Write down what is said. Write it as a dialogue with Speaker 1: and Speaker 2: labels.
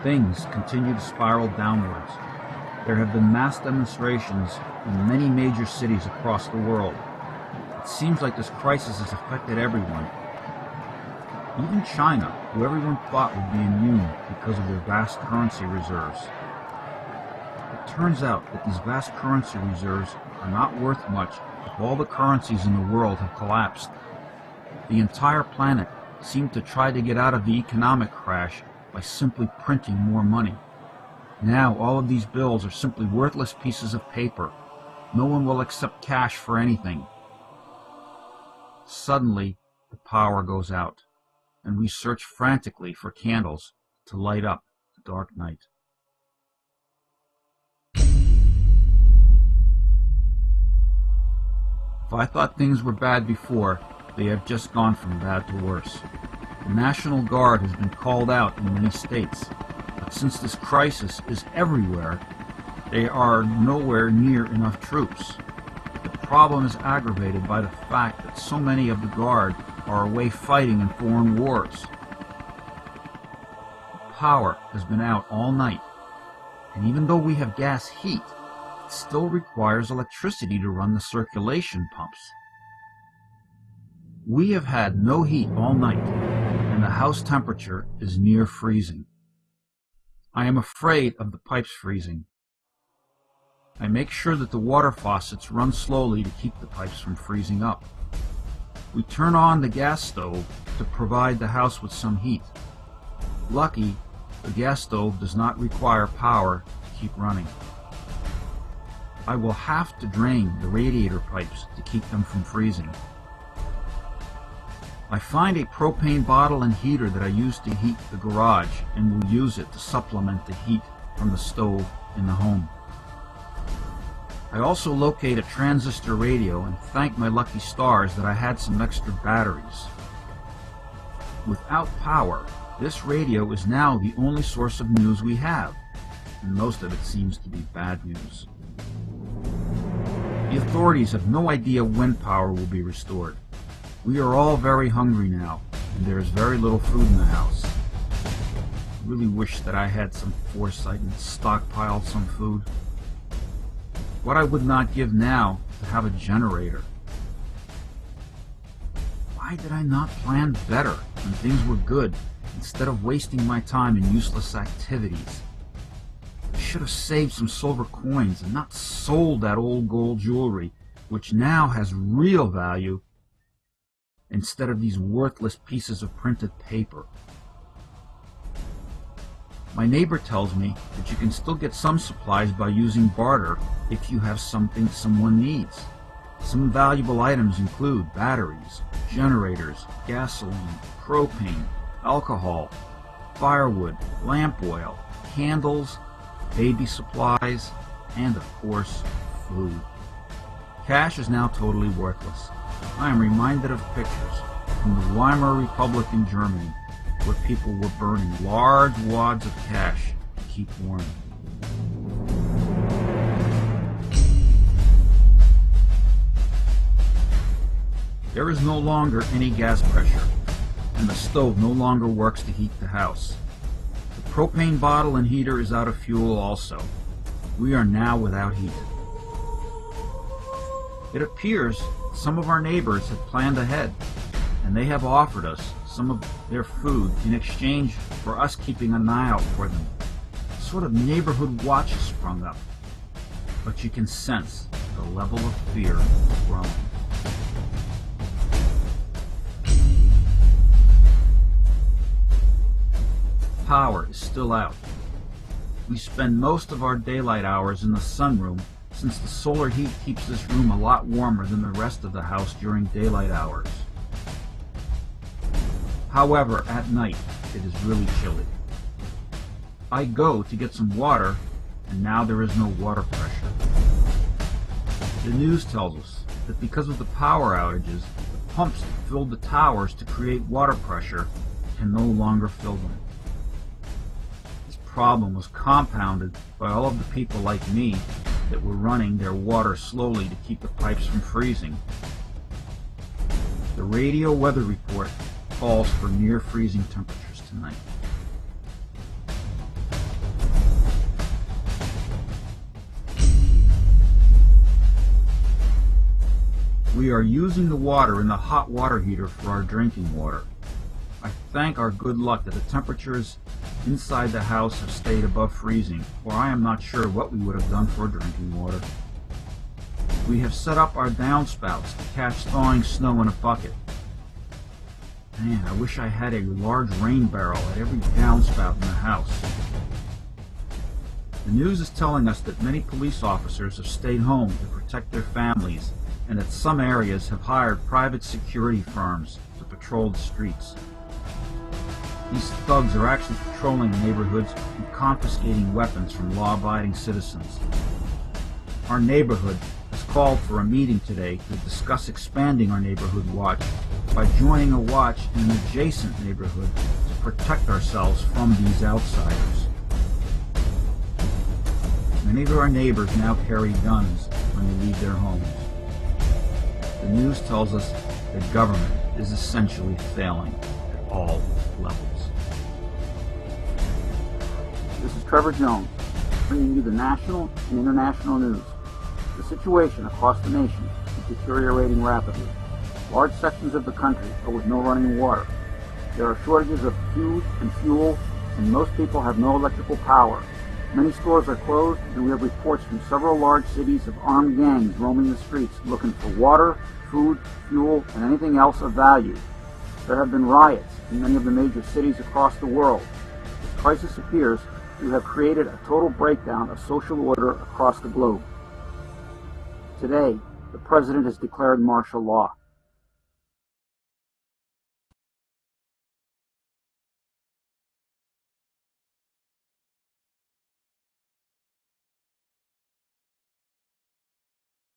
Speaker 1: things continue to spiral downwards. There have been mass demonstrations in many major cities across the world. It seems like this crisis has affected everyone. Even China, who everyone thought would be immune because of their vast currency reserves. It turns out that these vast currency reserves are not worth much if all the currencies in the world have collapsed. The entire planet seemed to try to get out of the economic crash by simply printing more money. Now all of these bills are simply worthless pieces of paper. No one will accept cash for anything. Suddenly, the power goes out, and we search frantically for candles to light up the dark night. If I thought things were bad before, they have just gone from bad to worse. The National Guard has been called out in many states, but since this crisis is everywhere, there are nowhere near enough troops. The problem is aggravated by the fact that so many of the Guard are away fighting in foreign wars. Power has been out all night, and even though we have gas heat, it still requires electricity to run the circulation pumps. We have had no heat all night, and the house temperature is near freezing. I am afraid of the pipes freezing. I make sure that the water faucets run slowly to keep the pipes from freezing up. We turn on the gas stove to provide the house with some heat. Lucky, the gas stove does not require power to keep running. I will have to drain the radiator pipes to keep them from freezing. I find a propane bottle and heater that I use to heat the garage and will use it to supplement the heat from the stove in the home. I also locate a transistor radio and thank my lucky stars that I had some extra batteries. Without power, this radio is now the only source of news we have, and most of it seems to be bad news. The authorities have no idea when power will be restored. We are all very hungry now, and there is very little food in the house. I really wish that I had some foresight and stockpiled some food. What I would not give now to have a generator. Why did I not plan better when things were good, instead of wasting my time in useless activities? I should have saved some silver coins and not sold that old gold jewelry, which now has real value, instead of these worthless pieces of printed paper. My neighbor tells me that you can still get some supplies by using barter if you have something someone needs. Some valuable items include batteries, generators, gasoline, propane, alcohol, firewood, lamp oil, candles, baby supplies, and of course, food. Cash is now totally worthless. I am reminded of pictures from the Weimar Republic in Germany, where people were burning large wads of cash to keep warm. There is no longer any gas pressure, and the stove no longer works to heat the house. The propane bottle and heater is out of fuel also. We are now without heat. It appears some of our neighbors have planned ahead, and they have offered us some of their food in exchange for us keeping an eye out for them. A sort of neighborhood watch has sprung up, but you can sense the level of fear growing. Power is still out. We spend most of our daylight hours in the sunroom, since the solar heat keeps this room a lot warmer than the rest of the house during daylight hours. However, at night, it is really chilly. I go to get some water, and now there is no water pressure. The news tells us that because of the power outages, the pumps that filled the towers to create water pressure can no longer fill them. This problem was compounded by all of the people like me that were running their water slowly to keep the pipes from freezing. The radio weather report calls for near freezing temperatures tonight. We are using the water in the hot water heater for our drinking water. I thank our good luck that the temperatures inside the house have stayed above freezing, or I am not sure what we would have done for drinking water. We have set up our downspouts to catch thawing snow in a bucket. Man, I wish I had a large rain barrel at every downspout in the house. The news is telling us that many police officers have stayed home to protect their families, and that some areas have hired private security firms to patrol the streets. These thugs are actually patrolling neighborhoods and confiscating weapons from law-abiding citizens. Our neighborhood has called for a meeting today to discuss expanding our neighborhood watch by joining a watch in an adjacent neighborhood to protect ourselves from these outsiders. Many of our neighbors now carry guns when they leave their homes. The news tells us that government is essentially failing at all levels. This is Trevor Jones, bringing you the national and international news. The situation across the nation is deteriorating rapidly. Large sections of the country are with no running water. There are shortages of food and fuel, and most people have no electrical power. Many stores are closed, and we have reports from several large cities of armed gangs roaming the streets looking for water, food, fuel, and anything else of value. There have been riots in many of the major cities across the world. This crisis appears to have created a total breakdown of social order across the globe. Today, the President has declared martial law.